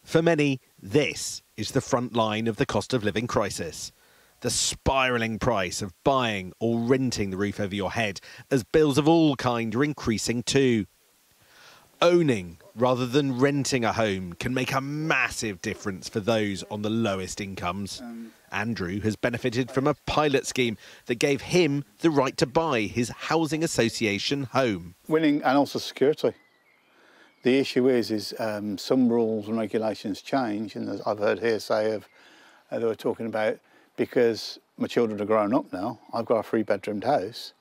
For many, this is the front line of the cost of living crisis. The spiralling price of buying or renting the roof over your head as bills of all kinds are increasing too. Owning rather than renting a home can make a massive difference for those on the lowest incomes. Andrew has benefited from a pilot scheme that gave him the right to buy his housing association home. Winning and also security. The issue is some rules and regulations change, and I've heard hearsay of they were talking about because my children are grown up now, I've got a 3-bedroomed house,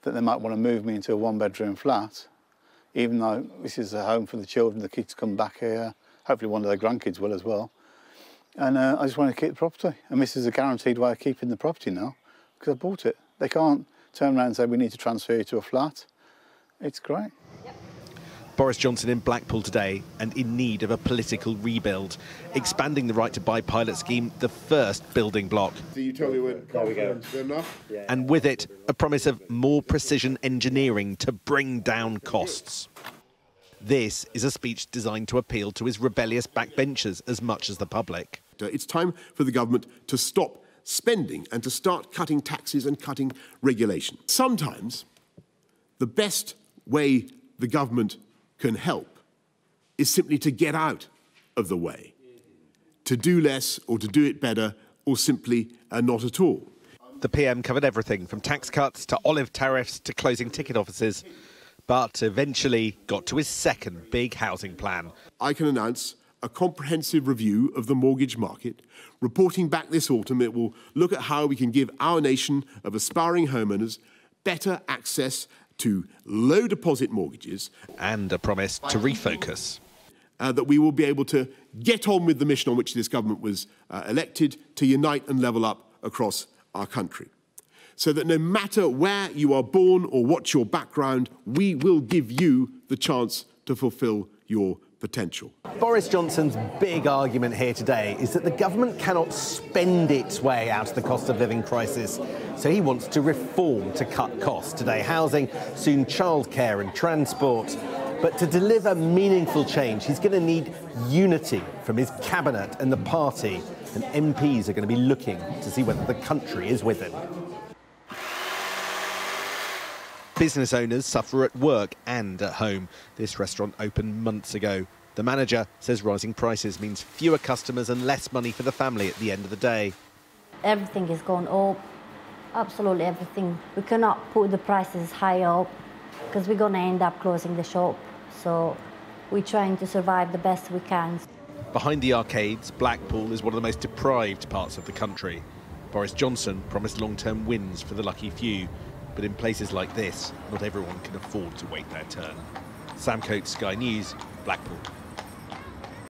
that they might want to move me into a 1-bedroom flat, even though this is a home for the children, the kids come back here, hopefully one of their grandkids will as well. And I just want to keep the property, and this is a guaranteed way of keeping the property now, because I bought it. They can't turn around and say we need to transfer you to a flat. It's great. Boris Johnson in Blackpool today and in need of a political rebuild, expanding the right to buy pilot scheme, the first building block. So you tell me when confidence is good enough? Yeah. And with it, a promise of more precision engineering to bring down costs. This is a speech designed to appeal to his rebellious backbenchers as much as the public. It's time for the government to stop spending and to start cutting taxes and cutting regulation. Sometimes the best way the government can help is simply to get out of the way, to do less or to do it better or simply not at all. The PM covered everything from tax cuts to olive tariffs to closing ticket offices, but eventually got to his second big housing plan. I can announce a comprehensive review of the mortgage market. Reporting back this autumn, it will look at how we can give our nation of aspiring homeowners better access to low deposit mortgages. And a promise to refocus. That we will be able to get on with the mission on which this government was elected, to unite and level up across our country. So that no matter where you are born or what your background, we will give you the chance to fulfil your potential. Boris Johnson's big argument here today is that the government cannot spend its way out of the cost of living crisis, so he wants to reform to cut costs. Today, housing, soon childcare and transport. But to deliver meaningful change, he's going to need unity from his cabinet and the party, and MPs are going to be looking to see whether the country is with him. Business owners suffer at work and at home. This restaurant opened months ago. The manager says rising prices means fewer customers and less money for the family at the end of the day. Everything is going up, absolutely everything. We cannot put the prices high up because we're going to end up closing the shop. So we're trying to survive the best we can. Behind the arcades, Blackpool is one of the most deprived parts of the country. Boris Johnson promised long-term wins for the lucky few. But in places like this, not everyone can afford to wait their turn. Sam Coates, Sky News, Blackpool.